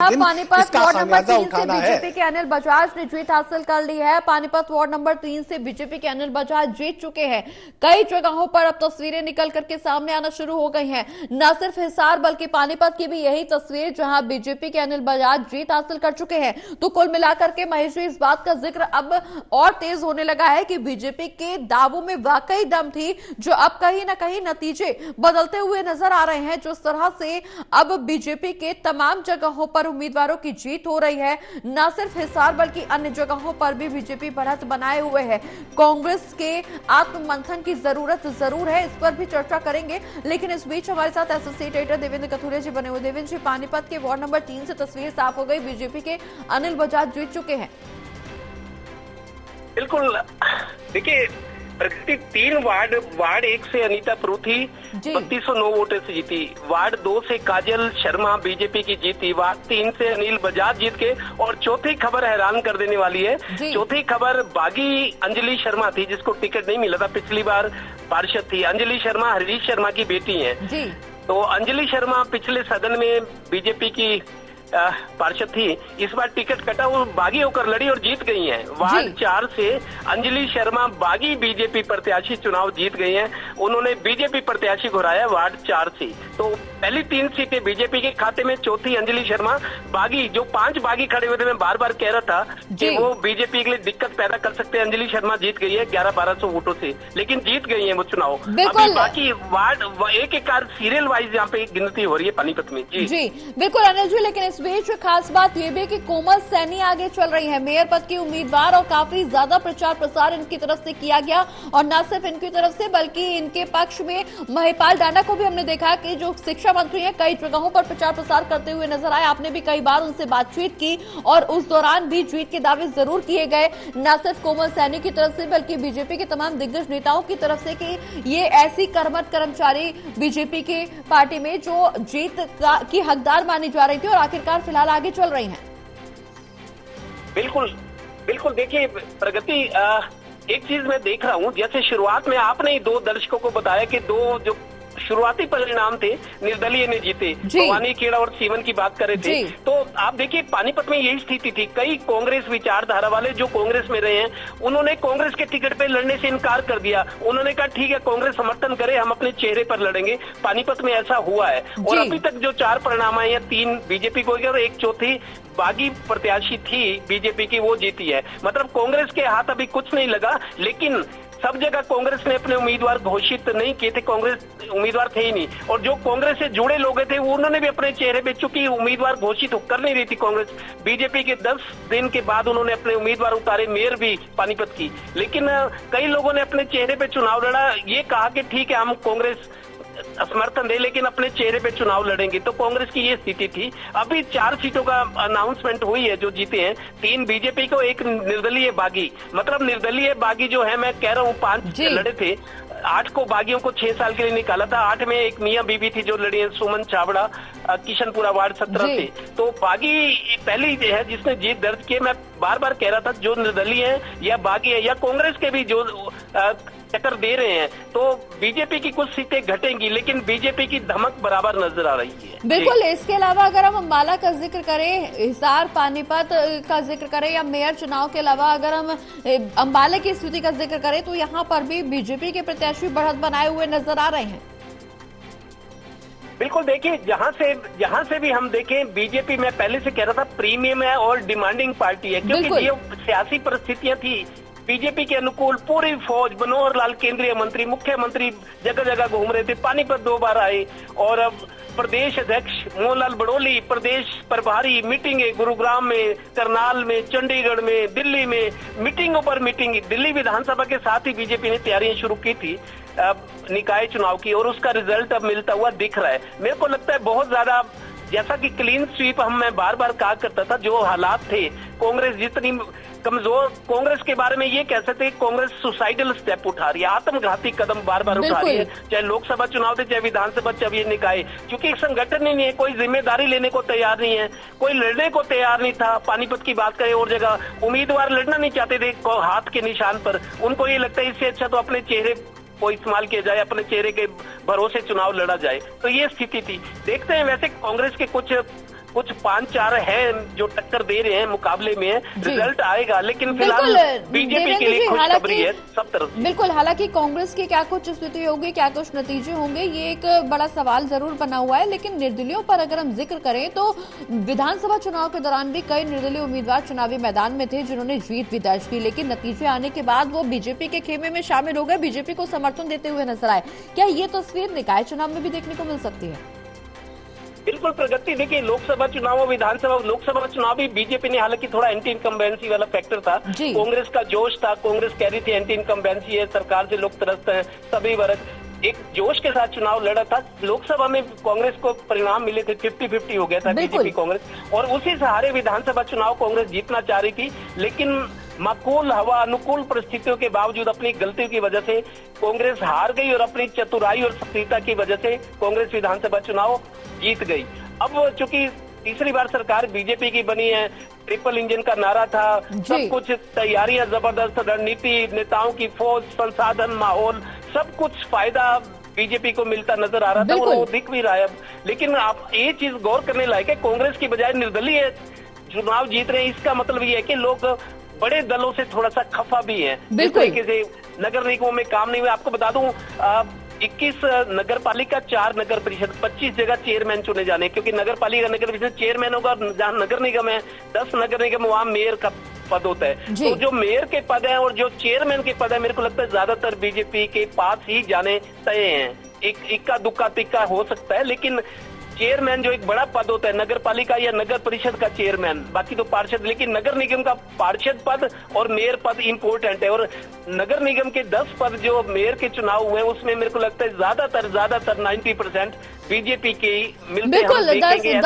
Panipat ward number 3 से उठाना BJP के अनिल बजाज ने जीत हासिल कर ली है। पानीपत वार्ड नंबर 3 से बीजेपी के अनिल बजाज जीत चुके हैं। कई जगहों पर अब तस्वीरें निकल करके सामने आना शुरू हो गई हैं। न सिर्फ हिसार बल्कि पानीपत की भी यही तस्वीर जहां बीजेपी के अनिल बजाज जीत हासिल कर चुके हैं। तो कुल मिलाकर के महेश जी इस बात का जिक्र अब और तेज होने लगा है कि बीजेपी के दावों में वाकई दम थी, जो अब कहीं ना कहीं नतीजे बदलते हुए नजर आ रहे हैं। जिस तरह से अब बीजेपी के तमाम जगहों पर उम्मीदवारों की जीत हो रही है, न सिर्फ हिसार बल्कि अन्य जगहों पर भी बीजेपी बढ़त बनाए हुए है। कांग्रेस के आत्ममंथन की जरूरत जरूर है, इस पर भी चर्चा करेंगे। लेकिन इस बीच हमारे साथ एसोसिएट एडिटर देवेंद्र कथुरिया जी बने हुए। देवेंद्र जी, पानीपत के वार्ड नंबर 3 से तस्वीर साफ हो गई, बीजेपी के अनिल बजाज जीत चुके हैं। बिल्कुल, देखिए प्रगति 3 वार्ड 1 से अनीता परूथी 3209 वोटों से जीती, वार्ड 2 से काजल शर्मा बीजेपी की जीती, वार्ड 3 से अनिल बजाज जीत के। और चौथी खबर हैरान कर देने वाली है। चौथी खबर बागी अंजलि शर्मा थी, जिसको टिकट नहीं मिला था, पिछली बार पार्षद थी। अंजलि शर्मा हरीश शर्मा की बेटी है। तो अंजलि शर्मा पिछले सदन में बीजेपी की पार्षद थी, इस बार टिकट कटा, वो बागी होकर लड़ी और जीत गई हैं। वार्ड 4 से अंजलि शर्मा बागी बीजेपी प्रत्याशी चुनाव जीत गई हैं। उन्होंने बीजेपी प्रत्याशी को हराया वार्ड 4 से। तो पहली 3 सीटें बीजेपी के खाते में, चौथी अंजलि शर्मा बागी, जो 5 बागी खड़े हुए थे, मैं बार बार कह रहा था कि वो बीजेपी के लिए दिक्कत पैदा कर सकते हैं। अंजलि शर्मा जीत गई है 1100-1200 वोटों से, लेकिन जीत गई है वो चुनाव। अभी बाकी वार्ड एक सीरियल वाइज यहाँ पे गिनती हो रही है पानीपत में। जी बिल्कुल अनिल जी, लेकिन इस बीच खास बात ये भी कि कोमल सैनी आगे चल रही है, मेयर पद की उम्मीदवार, और काफी ज्यादा प्रचार प्रसार इनकी तरफ से किया गया। और न सिर्फ इनकी तरफ से बल्कि इनके पक्ष में महिपाल डांडा को भी हमने देखा कि जो शिक्षा मंत्री है, कई जगहों पर प्रचार प्रसार करते हुए नजर आए। आपने भी कई बार उनसे बातचीत की और उस दौरान भी जीत के दावे जरूर किए गए, न सिर्फ कोमल सैनी की तरफ से बल्कि बीजेपी के तमाम दिग्गज नेताओं की तरफ से कि ये ऐसी कर्मठ कर्मचारी बीजेपी की पार्टी में जो जीत की हकदार मानी जा रही थी और आखिरकार फिलहाल आगे चल रही हैं। बिल्कुल बिल्कुल, देखिए प्रगति, एक चीज मैं देख रहा हूँ, जैसे शुरुआत में आपने ही 2 दर्शकों को बताया कि 2 जो शुरुआती परिणाम थे निर्दलीय ने जीते, भवानी खेड़ा और सीवन की बात कर रहे थे। तो आप देखिए पानीपत में यही स्थिति थी। कई कांग्रेस विचारधारा वाले जो कांग्रेस में रहे हैं, उन्होंने कांग्रेस के टिकट पे लड़ने से इनकार कर दिया। उन्होंने कहा ठीक है, कांग्रेस समर्थन करे, हम अपने चेहरे पर लड़ेंगे। पानीपत में ऐसा हुआ है। और अभी तक जो 4 परिणाम आए हैं, 3 बीजेपी को और 1 चौथी बागी प्रत्याशी थी बीजेपी की, वो जीती है। मतलब कांग्रेस के हाथ अभी कुछ नहीं लगा, लेकिन सब जगह कांग्रेस ने अपने उम्मीदवार घोषित नहीं किए थे, कांग्रेस उम्मीदवार थे ही नहीं। और जो कांग्रेस से जुड़े लोग थे, उन्होंने भी अपने चेहरे पे, चूंकि उम्मीदवार घोषित कर नहीं रही थी कांग्रेस, बीजेपी के 10 दिन के बाद उन्होंने अपने उम्मीदवार उतारे, मेयर भी पानीपत की। लेकिन कई लोगों ने अपने चेहरे पे चुनाव लड़ा, ये कहा कि ठीक है हम कांग्रेस समर्थन दे, लेकिन अपने चेहरे पे चुनाव लड़ेंगे। तो कांग्रेस की ये स्थिति थी। अभी 4 सीटों का अनाउंसमेंट हुई है जो जीते हैं, 3 बीजेपी को, 1 निर्दलीय बागी। मतलब निर्दलीय बागी जो है, मैं कह रहा हूँ 5 लड़े थे, 8 को बागियों को 6 साल के लिए निकाला था। 8 में एक मियां बीबी थी जो लड़ी है, सुमन चावड़ा, किशनपुरा वार्ड 17 से। तो बागी पहली है जिसने जीत दर्ज की। मैं बार बार कह रहा था जो निर्दलीय है या बागी है या कांग्रेस के भी जो टक्कर दे रहे हैं, तो बीजेपी की कुछ सीटें घटेंगी, लेकिन बीजेपी की धमक बराबर नजर आ रही है। बिल्कुल, इसके अलावा अगर हम अम्बाला का जिक्र करें, हिसार पानीपत का जिक्र करें या मेयर चुनाव के अलावा अगर हम अम्बाला की स्थिति का जिक्र करें, तो यहाँ पर भी बीजेपी के प्रत्याशी बढ़त बनाए हुए नजर आ रहे हैं। बिल्कुल, देखिए जहां से भी हम देखें, बीजेपी में पहले से कह रहा था प्रीमियम है और डिमांडिंग पार्टी है, क्योंकि ये सियासी परिस्थितियां थी बीजेपी के अनुकूल। पूरी फौज, मनोहर लाल केंद्रीय मंत्री, मुख्यमंत्री जगह जगह घूम रहे थे। पानीपत 2 बार आए और अब प्रदेश अध्यक्ष मोहनलाल बड़ोली, प्रदेश प्रभारी, मीटिंगें गुरुग्राम में, करनाल में, चंडीगढ़ में, दिल्ली में, मीटिंगों पर मीटिंग। दिल्ली विधानसभा के साथ ही बीजेपी ने तैयारियां शुरू की थी निकाय चुनाव की, और उसका रिजल्ट अब मिलता हुआ दिख रहा है। मेरे को लगता है बहुत ज्यादा, जैसा कि क्लीन स्वीप मैं बार बार कहा करता था, जो हालात थे, कांग्रेस जितनी कमजोर, कांग्रेस के बारे में ये कह सकते हैं कांग्रेस सुसाइडल स्टेप उठा रही है, आत्मघाती कदम बार बार उठा रही है, चाहे लोकसभा चुनाव थे, चाहे विधानसभा, चाहे निकाय। क्योंकि एक संगठन ही नहीं है, कोई जिम्मेदारी लेने को तैयार नहीं है, कोई लड़ने को तैयार नहीं था। पानीपत की बात करें और जगह उम्मीदवार लड़ना नहीं चाहते थे हाथ के निशान पर। उनको ये लगता है इससे अच्छा तो अपने चेहरे को इस्तेमाल किया जाए, अपने चेहरे के भरोसे चुनाव लड़ा जाए। तो ये स्थिति थी। देखते हैं, वैसे कांग्रेस के कुछ कुछ 5-4 हैं जो टक्कर दे रहे हैं, मुकाबले में है, जी। रिजल्ट आएगा, लेकिन फिलहाल बीजेपी के लिए खुशखबरी है सब तरफ से। बिल्कुल, हालांकि कांग्रेस की क्या कुछ स्थिति होगी, क्या कुछ नतीजे होंगे, ये एक बड़ा सवाल जरूर बना हुआ है। लेकिन निर्दलीयों पर अगर हम जिक्र करें तो विधानसभा चुनाव के दौरान भी कई निर्दलीय उम्मीदवार चुनावी मैदान में थे जिन्होंने जीत भी दर्ज की, लेकिन नतीजे आने के बाद वो बीजेपी के खेमे में शामिल हो गए, बीजेपी को समर्थन देते हुए नजर आए। क्या ये तस्वीर निकाय चुनाव में भी देखने को मिल सकती है? बिल्कुल प्रगति, देखिए लोकसभा चुनाव और विधानसभा लोकसभा चुनाव भी बीजेपी ने, हालांकि थोड़ा एंटी इनकम्बेंसी वाला फैक्टर था, कांग्रेस का जोश था, कांग्रेस कह रही थी एंटी इनकम्बेंसी है, सरकार से लोग त्रस्त हैं, सभी वर्ग एक जोश के साथ चुनाव लड़ा था। लोकसभा में कांग्रेस को परिणाम मिले थे, 50-50 हो गया था बीजेपी कांग्रेस, और उसी सहारे विधानसभा चुनाव कांग्रेस जीतना चाह रही थी, लेकिन माकूल हवा, अनुकूल परिस्थितियों के बावजूद अपनी गलतियों की वजह से कांग्रेस हार गई और अपनी चतुराई और सक्रियता की वजह से कांग्रेस विधानसभा चुनाव जीत गई। अब चूंकि तीसरी बार सरकार बीजेपी की बनी है, ट्रिपल इंजन का नारा था, सब कुछ तैयारियां जबरदस्त, रणनीति, नेताओं की फौज, संसाधन, माहौल, सब कुछ फायदा बीजेपी को मिलता नजर आ रहा था और वो दिख भी रहा है। लेकिन आप ये चीज गौर करने लायक है, कांग्रेस की बजाय निर्दलीय चुनाव जीत रहे हैं, इसका मतलब ये है कि लोग बड़े दलों से थोड़ा सा खफा भी है। इस तरीके से नगर निगमों में काम नहीं हुआ। आपको बता दूं 21 नगर पालिका, 4 नगर परिषद, 25 जगह चेयरमैन चुने जाने, क्योंकि नगर पालिका नगर परिषद चेयरमैन होगा, जहाँ नगर निगम है 10 नगर निगम, वहाँ मेयर का पद होता है। तो जो मेयर के पद है और जो चेयरमैन के पद है, मेरे को लगता है ज्यादातर बीजेपी के पास ही जाने तय हैं। इक्का दुक्का तिक्का हो सकता है, लेकिन चेयरमैन जो एक बड़ा पद होता है, नगर पालिका या नगर परिषद का चेयरमैन, बाकी तो पार्षद, लेकिन नगर निगम का पार्षद पद और मेयर पद इम्पोर्टेंट है। और नगर निगम के 10 पद जो मेयर के चुनाव हुए, उसमें मेरे को लगता है ज्यादातर 90% बीजेपी के मिलते हैं।